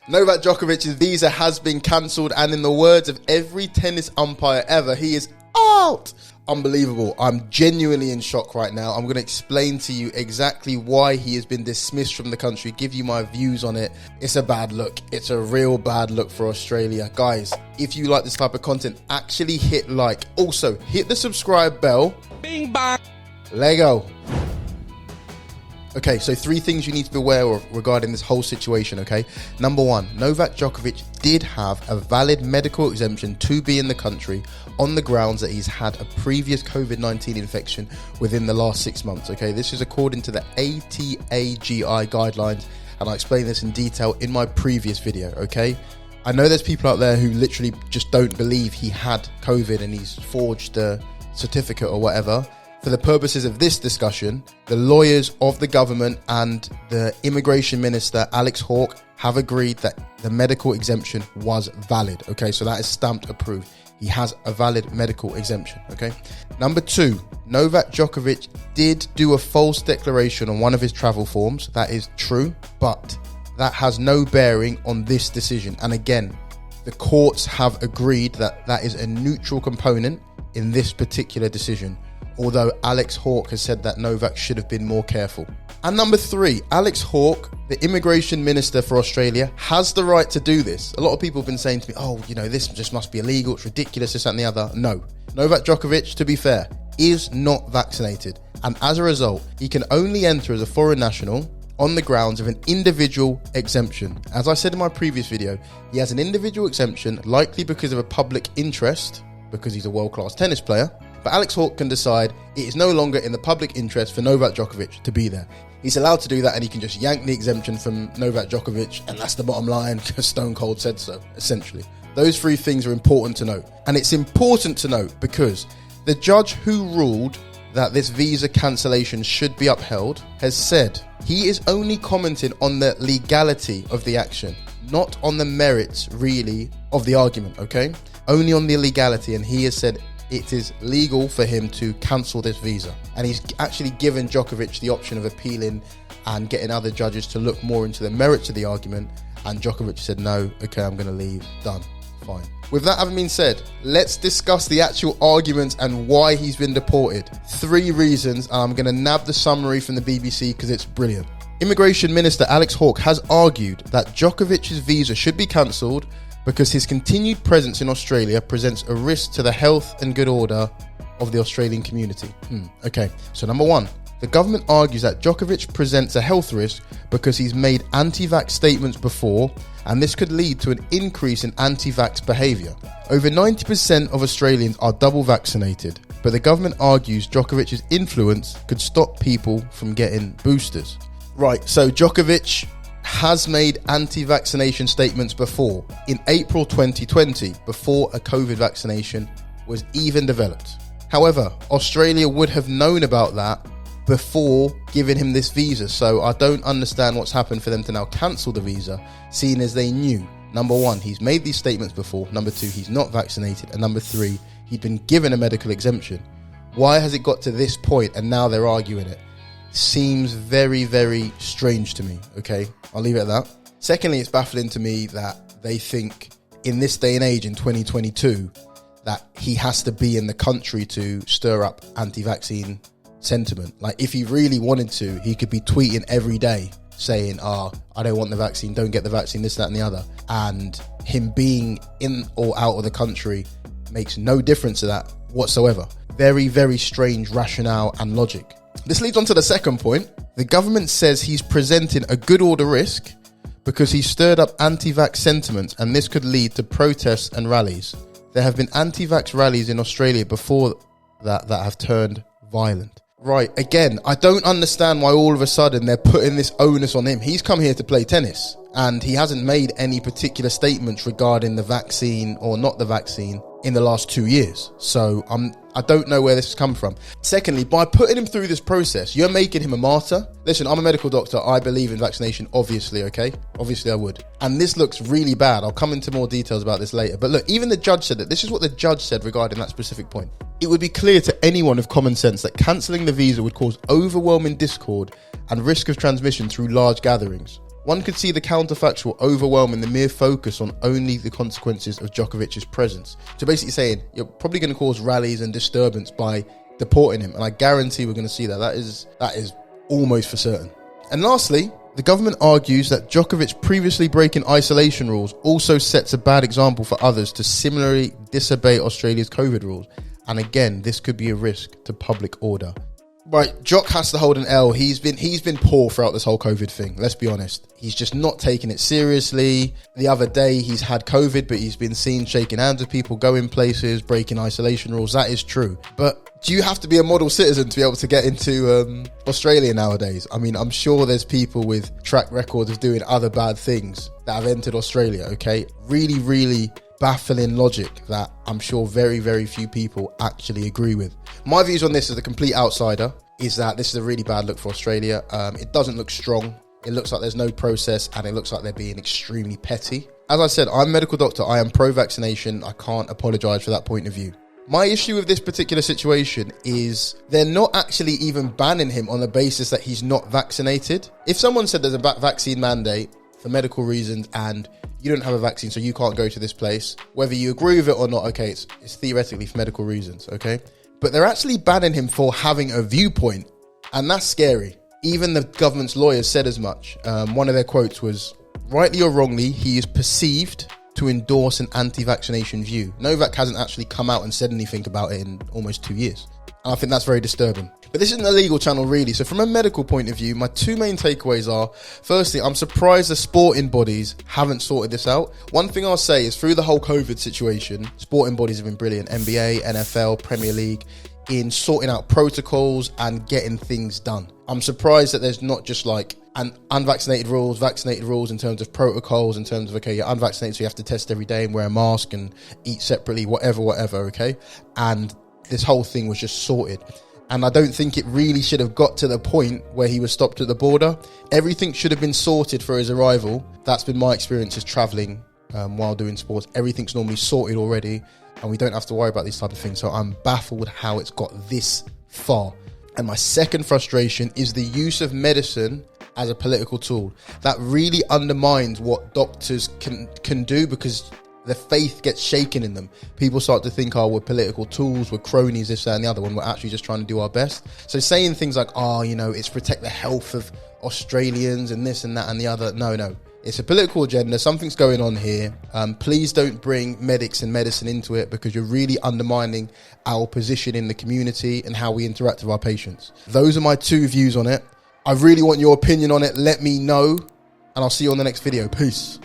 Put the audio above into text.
Novak Djokovic's visa has been cancelled, and in the words of every tennis umpire ever, he is out. Unbelievable. I'm genuinely in shock right now. I'm going to explain to you exactly why he has been dismissed from the country, give you my views on it. It's a bad look. It's a real bad look for Australia. Guys, if you like this type of content, actually hit like. Also, hit the subscribe bell. Bing bang. Lego. Okay, so 3 things you need to be aware of regarding this whole situation, okay? Number 1, Novak Djokovic did have a valid medical exemption to be in the country on the grounds that he's had a previous COVID-19 infection within the last 6 months, okay? This is according to the ATAGI guidelines, and I explained this in detail in my previous video, okay? I know there's people out there who literally just don't believe he had COVID and he's forged a certificate or whatever. For the purposes of this discussion, the lawyers of the government and the immigration minister, Alex Hawke, have agreed that the medical exemption was valid. Okay, so that is stamped approved. He has a valid medical exemption. Okay. Number 2, Novak Djokovic did do a false declaration on one of his travel forms. That is true, but that has no bearing on this decision. And again, the courts have agreed that that is a neutral component in this particular decision, although Alex Hawke has said that Novak should have been more careful. And number 3, Alex Hawke, the immigration minister for Australia, has the right to do this. A lot of people have been saying to me, oh, you know, this just must be illegal, it's ridiculous, this, that and the other. No. Novak Djokovic, to be fair, is not vaccinated. And as a result, he can only enter as a foreign national on the grounds of an individual exemption. As I said in my previous video, he has an individual exemption, likely because of a public interest, because he's a world-class tennis player. But Alex Hawke can decide it is no longer in the public interest for Novak Djokovic to be there. He's allowed to do that, and he can just yank the exemption from Novak Djokovic, and that's the bottom line, because Stone Cold said so, essentially. Those 3 things are important to note. And it's important to note because the judge who ruled that this visa cancellation should be upheld has said he is only commenting on the legality of the action, not on the merits, really, of the argument, okay? Only on the legality, and he has said it is legal for him to cancel this visa. And he's actually given Djokovic the option of appealing and getting other judges to look more into the merits of the argument. And Djokovic said, no, okay, I'm going to leave. Done. Fine. With that having been said, let's discuss the actual arguments and why he's been deported. 3 reasons, and I'm going to nab the summary from the BBC because it's brilliant. Immigration Minister Alex Hawke has argued that Djokovic's visa should be cancelled because his continued presence in Australia presents a risk to the health and good order of the Australian community. Okay, so number 1, the government argues that Djokovic presents a health risk because he's made anti-vax statements before, and this could lead to an increase in anti-vax behaviour. Over 90% of Australians are double vaccinated, but the government argues Djokovic's influence could stop people from getting boosters. Right, so Djokovic has made anti-vaccination statements before, in April 2020, before a COVID vaccination was even developed. However, Australia would have known about that before giving him this visa, so I don't understand what's happened for them to now cancel the visa, seeing as they knew, number 1, he's made these statements before, number 2, he's not vaccinated, and number 3, he'd been given a medical exemption. Why has it got to this point and now they're arguing it? Seems very, very strange to me, okay? I'll leave it at that. Secondly, it's baffling to me that they think in this day and age, in 2022, that he has to be in the country to stir up anti-vaccine sentiment. Like, if he really wanted to, he could be tweeting every day saying, I don't want the vaccine, don't get the vaccine, this, that and the other. And him being in or out of the country makes no difference to that whatsoever. Very, very strange rationale and logic. This leads on to the second point. The government says he's presenting a good order risk because he stirred up anti-vax sentiments, and this could lead to protests and rallies. There have been anti-vax rallies in Australia before that have turned violent. Right, again, I don't understand why all of a sudden they're putting this onus on him. He's come here to play tennis, and he hasn't made any particular statements regarding the vaccine or not the vaccine in the last 2 years. So I don't know where this has come from. Secondly, by putting him through this process, you're making him a martyr. Listen, I'm a medical doctor. I believe in vaccination, obviously, okay? Obviously I would. And this looks really bad. I'll come into more details about this later. But look, even the judge said that. This is what the judge said regarding that specific point. It would be clear to anyone of common sense that cancelling the visa would cause overwhelming discord and risk of transmission through large gatherings. One could see the counterfactual overwhelming the mere focus on only the consequences of Djokovic's presence. So basically saying, you're probably going to cause rallies and disturbance by deporting him. And I guarantee we're going to see that. That is almost for certain. And lastly, the government argues that Djokovic previously breaking isolation rules also sets a bad example for others to similarly disobey Australia's COVID rules. And again, this could be a risk to public order. Right, Jock has to hold an L. He's been poor throughout this whole COVID thing. Let's be honest. He's just not taking it seriously. The other day he's had COVID, but he's been seen shaking hands with people, going places, breaking isolation rules. That is true. But do you have to be a model citizen to be able to get into Australia nowadays? I mean, I'm sure there's people with track records of doing other bad things that have entered Australia, okay? Really, really baffling logic that I'm sure very, very few people actually agree with. My views on this as a complete outsider is that this is a really bad look for Australia. It doesn't look strong. It looks like there's no process, and it looks like they're being extremely petty. As I said, I'm a medical doctor. I am pro-vaccination. I can't apologise for that point of view. My issue with this particular situation is they're not actually even banning him on the basis that he's not vaccinated. If someone said there's a vaccine mandate for medical reasons and you don't have a vaccine, so you can't go to this place, whether you agree with it or not, okay, it's theoretically for medical reasons, okay? But they're actually banning him for having a viewpoint, and that's scary. Even the government's lawyers said as much. One of their quotes was, rightly or wrongly, he is perceived to endorse an anti-vaccination view. Novak hasn't actually come out and said anything about it in almost 2 years. And I think that's very disturbing. But this isn't a legal channel really. So from a medical point of view, my two main takeaways are, firstly, I'm surprised the sporting bodies haven't sorted this out. One thing I'll say is through the whole COVID situation, sporting bodies have been brilliant. NBA, NFL, Premier League, in sorting out protocols and getting things done. I'm surprised that there's not just like an unvaccinated rules, vaccinated rules in terms of protocols, in terms of, okay, you're unvaccinated, so you have to test every day and wear a mask and eat separately, whatever, okay? And this whole thing was just sorted. And I don't think it really should have got to the point where he was stopped at the border. Everything should have been sorted for his arrival. That's been my experience as travelling while doing sports. Everything's normally sorted already, and we don't have to worry about these type of things. So I'm baffled how it's got this far. And my second frustration is the use of medicine as a political tool. That really undermines what doctors can do, because the faith gets shaken in them. People start to think, oh, we're political tools, we're cronies, this, that, and the other one. We're actually just trying to do our best. So saying things like, oh, you know, it's protect the health of Australians and this and that and the other. No. It's a political agenda. Something's going on here. Please don't bring medics and medicine into it, because you're really undermining our position in the community and how we interact with our patients. Those are my two views on it. I really want your opinion on it. Let me know, and I'll see you on the next video. Peace.